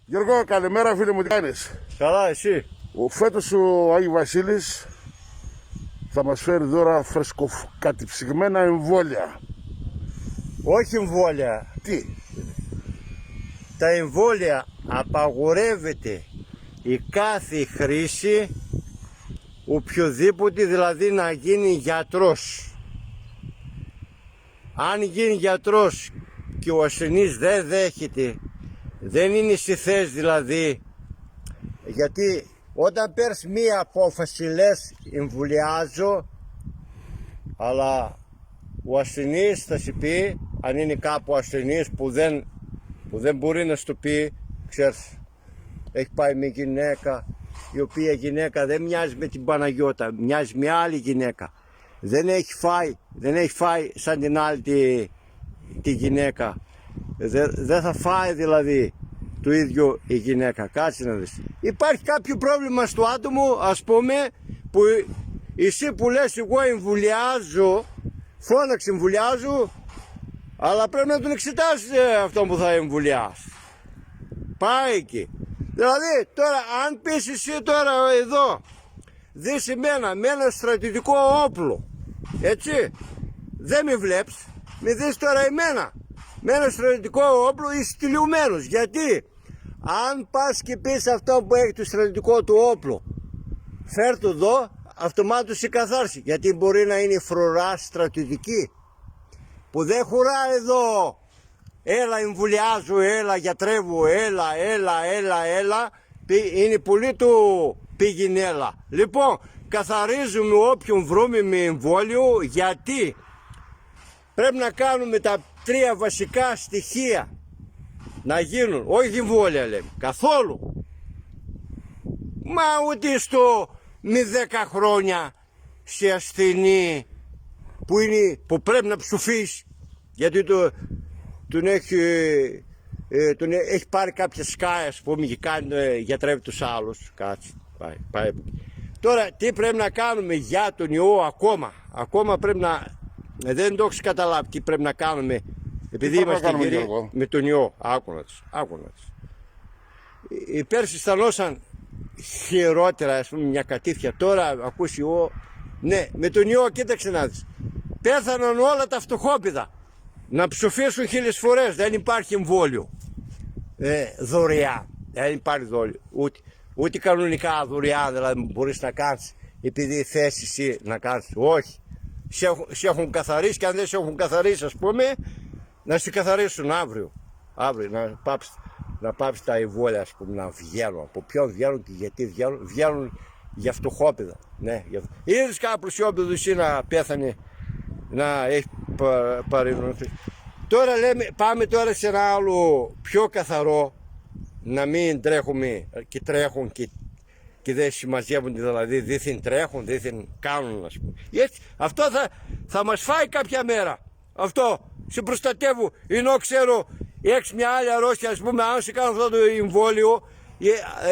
Γιώργο, καλημέρα φίλε μου, τι κάνεις? Καλά, εσύ? Φέτος ο Άγιος Βασίλης θα μας φέρει τώρα φρεσκοκατηψυγμένα εμβόλια. Όχι εμβόλια. Τι? Τα εμβόλια απαγορεύεται η κάθε χρήση οποιοδήποτε, δηλαδή να γίνει γιατρός. Αν γίνει γιατρός και ο ασθενής δεν δέχεται, δεν είναι στη θέση δηλαδή, γιατί όταν παίρνεις μία απόφαση λες εμβολιάζω, αλλά ο ασθενής θα σου πει, αν είναι κάπου ασθενής που δεν μπορεί να σου το πει, ξέρεις, έχει πάει με γυναίκα, η οποία γυναίκα δεν μοιάζει με την Παναγιώτα, μοιάζει με άλλη γυναίκα. Δεν έχει φάει σαν την άλλη τη γυναίκα. Δεν θα φάει δηλαδή το ίδιο η γυναίκα. Κάτσε να δεις. Υπάρχει κάποιο πρόβλημα στο άτομο, ας πούμε, που εσύ που λες εγώ εμβολιάζω, φώναξε εμβολιάζω, αλλά πρέπει να τον εξετάσεις αυτό που θα εμβολιάσει. Πάει εκεί. Δηλαδή τώρα αν πεις εσύ τώρα εδώ δεις εμένα με ένα στρατιωτικό όπλο, έτσι, δεν με βλέπεις, με δεις τώρα εμένα με ένα στρατιωτικό όπλο, είσαι τυλιωμένος. Γιατί αν πας και πεις αυτό που έχει το στρατιωτικό του όπλο, φέρ' το εδώ, αυτομάτως σε καθάρσει. Γιατί μπορεί να είναι φρουρά στρατιωτική που δεν χωρά εδώ, έλα εμβολιάζω, έλα γιατρεύω, έλα, είναι πολύ του πηγινέλα. Λοιπόν, καθαρίζουμε όποιον βρούμε με εμβόλιο, γιατί πρέπει να κάνουμε τα τρία βασικά στοιχεία να γίνουν, όχι εμβόλια λέμε, καθόλου. Μα ούτε με 10 χρόνια σε ασθενή που πρέπει να ψουφείς, γιατί τον έχει πάρει κάποια σκάια, ας πούμε, και κάνει, γιατρεύει τους άλλους. Κάτσε, πάει. Τώρα τι πρέπει να κάνουμε για τον ιό ακόμα πρέπει να, δεν το έχεις καταλάβει τι πρέπει να κάνουμε, επειδή είμαστε γυροί με τον ιό. Άκου να δεις. Οι Πέρσι αισθανόσαν χειρότερα, ας πούμε, μια κατήφια. Τώρα ακούσει ιό, ναι, με τον ιό κοίταξε να δεις, πέθαναν όλα τα φτωχόπηδα. Να ψοφήσουν 1000 φορές, δεν υπάρχει εμβόλιο δωρεά, δεν υπάρχει δόλιο, ούτε κανονικά δωρεά, δηλαδή μπορείς να κάνεις επειδή θες εσύ να κάνεις, όχι, σε έχουν καθαρίσει, και αν δεν σε έχουν καθαρίσει, ας πούμε, να σε καθαρίσουν αύριο να πάψει τα εμβόλια, ας πούμε, να βγαίνουν. Από ποιον βγαίνουν και γιατί βγαίνουν για φτωχόπηδα, ναι, είδες κάποιο πλουσιόπεδο εσύ να πέθανε, να έχει παρενωθεί. Τώρα λέμε, πάμε τώρα σε ένα άλλο πιο καθαρό, να μην τρέχουμε και τρέχουν και δεν συμμαζεύονται, δηλαδή δήθεν τρέχουν, δήθεν κάνουν, ας πούμε. Έτσι, αυτό θα μας φάει κάποια μέρα. Αυτό, σε προστατεύω, ενώ ξέρω έχεις μια άλλη αρρώστια, ας πούμε, αν σε κάνω αυτό το εμβόλιο,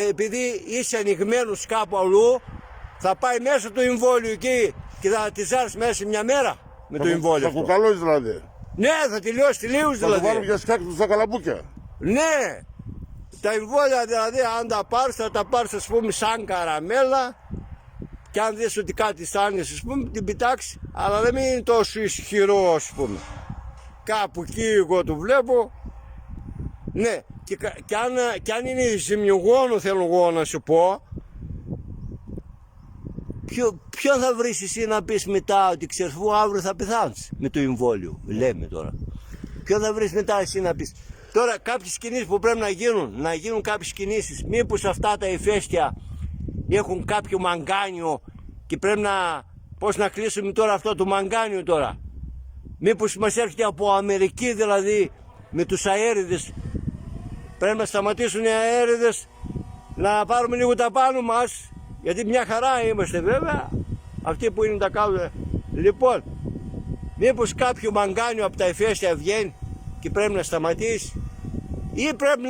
επειδή είσαι ανοιγμένος κάπου αλλού, θα πάει μέσα το εμβόλιο εκεί και θα τη ζάρεις μέσα σε μια μέρα με το εμβόλιο. Θα κουκαλώσει δηλαδή. Ναι, θα τελειώσει τελείως δηλαδή. Θα το βάλουμε για σκάκι του στα καλαμπούκια. Ναι, τα εμβόλια δηλαδή αν τα πάρεις, θα τα πάρεις, ας πούμε, σαν καραμέλα, και αν δεις ότι κάτι αισθάνεσαι, ας πούμε, την πιτάξει, αλλά δεν είναι τόσο ισχυρό, ας πούμε. Κάπου εκεί εγώ το βλέπω. Ναι, και αν είναι ζημιογόνο, θέλω εγώ να σου πω, ποιο θα βρεις εσύ να πεις μετά ότι ξέρεις που αύριο θα πεθάνεις με το εμβόλιο, λέμε τώρα. Ποιο θα βρεις μετά εσύ να πεις. Τώρα κάποιες κινήσεις που πρέπει να γίνουν κάποιες κινήσεις, μήπως αυτά τα ηφαίστεια έχουν κάποιο μαγκάνιο και πρέπει να κλείσουμε τώρα αυτό το μαγκάνιο τώρα. Μήπως μας έρχεται από Αμερική, δηλαδή με τους αέριδες, πρέπει να σταματήσουν οι αέριδες, να πάρουμε λίγο τα πάνω μας, γιατί μια χαρά είμαστε βέβαια, αυτοί που είναι τα κάτω. Λοιπόν, μήπως κάποιο μαγκάνιο από τα ηφαίστεια βγαίνει και πρέπει να σταματήσει, ή πρέπει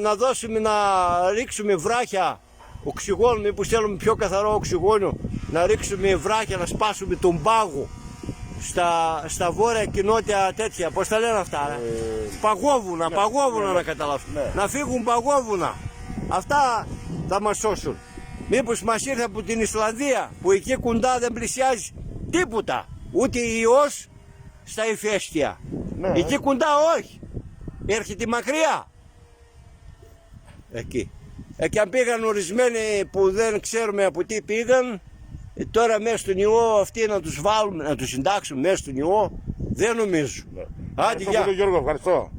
να δώσουμε, να ρίξουμε βράχια οξυγόνο, μήπως θέλουμε πιο καθαρό οξυγόνο, να ρίξουμε βράχια, να σπάσουμε τον πάγο στα βόρεια και νότια τέτοια, πώς τα λένε αυτά, παγόβουνα, να καταλάβουν, να φύγουν παγόβουνα. Αυτά θα μας σώσουν. Μήπως μας ήρθε από την Ισλανδία που εκεί κοντά δεν πλησιάζει τίποτα. Ούτε ιός στα ηφαίστεια. Ναι. Εκεί κοντά όχι. Έρχεται μακριά. Εκεί. Και αν πήγαν ορισμένοι που δεν ξέρουμε από τι πήγαν, τώρα μέσα στον ιό αυτοί να τους βάλουμε, να τους συντάξουν μέσα στον ιό, δεν νομίζω. Άντε, Ευχαριστώ πολύ, Γιώργο, ευχαριστώ.